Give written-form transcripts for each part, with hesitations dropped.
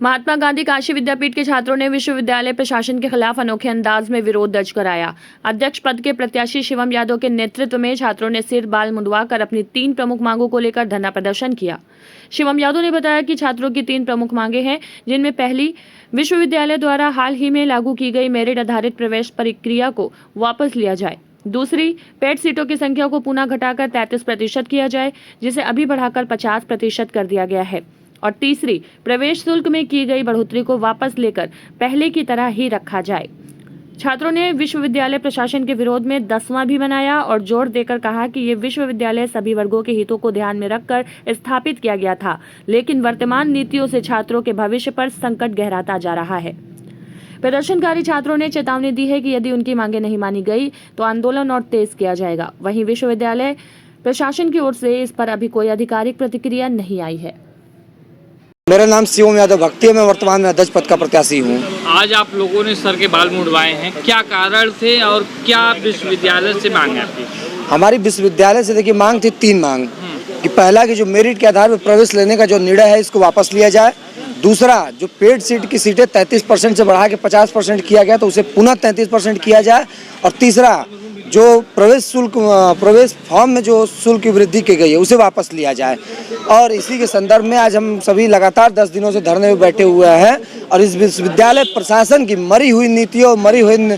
महात्मा गांधी काशी विद्यापीठ के छात्रों ने विश्वविद्यालय प्रशासन के खिलाफ अनोखे अंदाज में विरोध दर्ज कराया। अध्यक्ष पद के प्रत्याशी शिवम यादव के नेतृत्व में छात्रों ने सिर बाल मुंडवाकर अपनी 3 प्रमुख मांगों को लेकर धरना प्रदर्शन किया। शिवम यादव ने बताया कि छात्रों की 3 प्रमुख मांगे हैं, जिनमें पहली, विश्वविद्यालय द्वारा हाल ही में लागू की गई मेरिट आधारित प्रवेश प्रक्रिया को वापस लिया जाए। दूसरी, पेड सीटों की संख्या को पुनः घटाकर 33% किया जाए, जिसे अभी बढ़ाकर 50% कर दिया गया है। और तीसरी, प्रवेश शुल्क में की गई बढ़ोतरी को वापस लेकर पहले की तरह ही रखा जाए। छात्रों ने विश्वविद्यालय प्रशासन के विरोध में 10वां भी मनाया और जोर देकर कहा कि ये विश्वविद्यालय सभी वर्गों के हितों को ध्यान में रखकर स्थापित किया गया था, लेकिन वर्तमान नीतियों से छात्रों के भविष्य पर संकट गहराता जा रहा है। प्रदर्शनकारी छात्रों ने चेतावनी दी है कि यदि उनकी मांगे नहीं मानी गई तो आंदोलन और तेज किया जाएगा। वहीं विश्वविद्यालय प्रशासन की ओर से इस पर अभी कोई आधिकारिक प्रतिक्रिया नहीं आई है। मेरा नाम शिवम यादव भक्ति है। मैं वर्तमान में अध्यक्ष पद का प्रत्याशी हूँ। आज आप लोगों ने सर के बाल मुंडवाए हैं, क्या कारण थे और क्या विश्वविद्यालय से मांग है आपकी? हमारी विश्वविद्यालय से देखिए मांग थी 3 मांग कि पहला कि जो मेरिट के आधार पर प्रवेश लेने का जो निर्णय है इसको वापस लिया जाए। दूसरा, जो पेड सीट की सीटें 33% से बढ़ा के 50% किया गया तो उसे पुनः 33% किया जाए। और तीसरा, जो प्रवेश फॉर्म में जो शुल्क की वृद्धि की गई है उसे वापस लिया जाए। और इसी के संदर्भ में आज हम सभी लगातार 10 दिनों से धरने में बैठे हुए हैं और इस विश्वविद्यालय प्रशासन की मरी हुई नीतियों, मरी हुई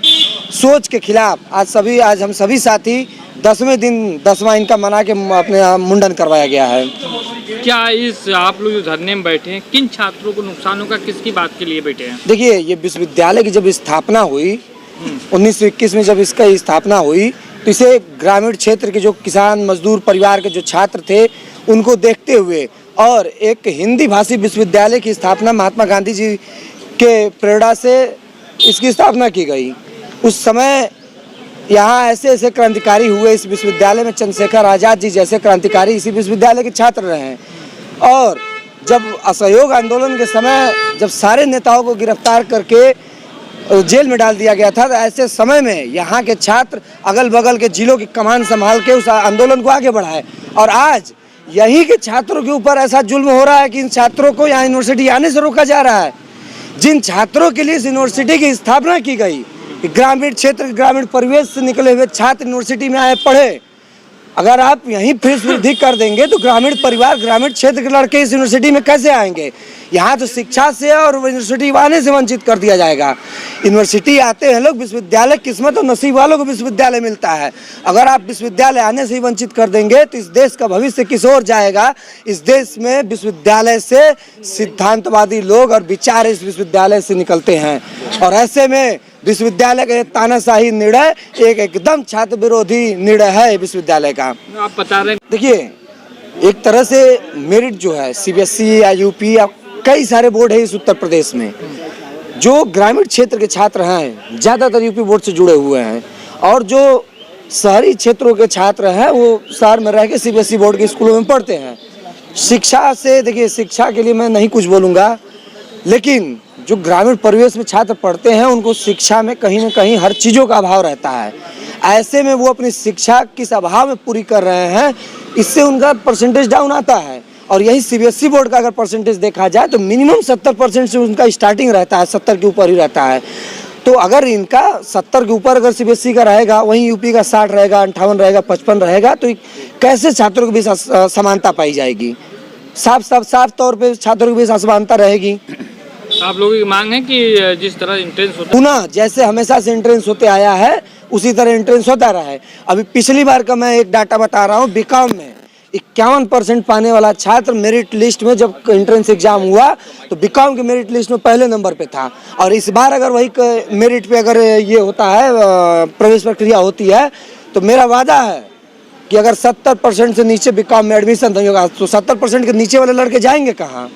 सोच के खिलाफ आज हम सभी साथी 10वां इनका मना के अपने मुंडन करवाया गया है। क्या इस आप लोग जो धरने में बैठे हैं, किन छात्रों को नुकसान होगा, किसकी बात के लिए बैठे हैं? देखिए, ये विश्वविद्यालय की जब स्थापना हुई 1921 में, जब इसका स्थापना हुई तो इसे ग्रामीण क्षेत्र के जो किसान मजदूर परिवार के जो छात्र थे उनको देखते हुए और एक हिंदी भाषी विश्वविद्यालय की स्थापना महात्मा गांधी जी के प्रेरणा से इसकी स्थापना की गई। उस समय यहाँ ऐसे क्रांतिकारी हुए इस विश्वविद्यालय में, चंद्रशेखर आजाद जी जैसे क्रांतिकारी इसी विश्वविद्यालय के छात्र रहे हैं। और जब असहयोग आंदोलन के समय जब सारे नेताओं को गिरफ्तार करके जेल में डाल दिया गया था, तो ऐसे समय में यहाँ के छात्र अगल बगल के जिलों की कमान संभाल के उस आंदोलन को आगे बढ़ाए। और आज यहीं के छात्रों के ऊपर ऐसा जुल्म हो रहा है कि इन छात्रों को यहाँ यूनिवर्सिटी आने से रोका जा रहा है। जिन छात्रों के लिए इस यूनिवर्सिटी की स्थापना की गई, ग्रामीण क्षेत्र, ग्रामीण परिवेश से निकले हुए छात्र यूनिवर्सिटी में आए पढ़े, अगर आप यहीं फीस वृद्धि कर देंगे तो ग्रामीण परिवार, ग्रामीण क्षेत्र के लड़के इस यूनिवर्सिटी में कैसे आएंगे? यहाँ तो शिक्षा से और यूनिवर्सिटी आने से वंचित कर दिया जाएगा। यूनिवर्सिटी आते हैं लोग, विश्वविद्यालय किस्मत और नसीब वालों को विश्वविद्यालय मिलता है। अगर आप विश्वविद्यालय आने से ही वंचित कर देंगे तो इस देश का भविष्य किस ओर जाएगा? इस देश में विश्वविद्यालय से सिद्धांतवादी लोग और विचार इस विश्वविद्यालय से निकलते हैं और ऐसे में विश्वविद्यालय का तानाशाही निर्णय एकदम छात्र विरोधी निर्णय है विश्वविद्यालय का। आप बता रहे, देखिए, एक तरह से मेरिट जो है सीबीएसई या यूपी या कई सारे बोर्ड है इस उत्तर प्रदेश में, जो ग्रामीण क्षेत्र के छात्र हैं ज़्यादातर यूपी बोर्ड से जुड़े हुए हैं और जो शहरी क्षेत्रों के छात्र हैं वो शहर में रह के सीबीएसई बोर्ड के स्कूलों में पढ़ते हैं। शिक्षा से, देखिए, शिक्षा के लिए मैं नहीं कुछ बोलूँगा, लेकिन जो ग्रामीण परिवेश में छात्र पढ़ते हैं उनको शिक्षा में कहीं ना कहीं हर चीज़ों का अभाव रहता है। ऐसे में वो अपनी शिक्षा किस अभाव में पूरी कर रहे हैं, इससे उनका परसेंटेज डाउन आता है। और यही सीबीएसई बोर्ड का अगर परसेंटेज देखा जाए तो मिनिमम 70% से उनका स्टार्टिंग रहता है, 70 के ऊपर ही रहता है। तो अगर इनका 70 के ऊपर अगर सीबीएसई का रहेगा, वहीं यूपी का 60 रहेगा, 58 रहेगा, 55 रहेगा, तो कैसे छात्रों के बीच समानता पाई जाएगी? साफ तौर पर छात्रों के बीच असमानता रहेगी। आप लोगों की मांग है कि जिस तरह एंट्रेंस होता पुनः जैसे हमेशा से एंट्रेंस होते आया है उसी तरह एंट्रेंस होता रहा है। अभी पिछली बार का मैं एक डाटा बता रहा हूँ, बीकॉम में 51% पाने वाला छात्र मेरिट लिस्ट में जब एंट्रेंस एग्जाम हुआ तो बीकॉम के मेरिट लिस्ट में पहले नंबर पे था। और इस बार अगर वही मेरिट पे अगर ये होता है, प्रवेश प्रक्रिया होती है, तो मेरा वादा है कि अगर 70% से नीचे बीकॉम में एडमिशन नहीं होगा तो 70% के नीचे वाले लड़के जाएंगे कहाँ?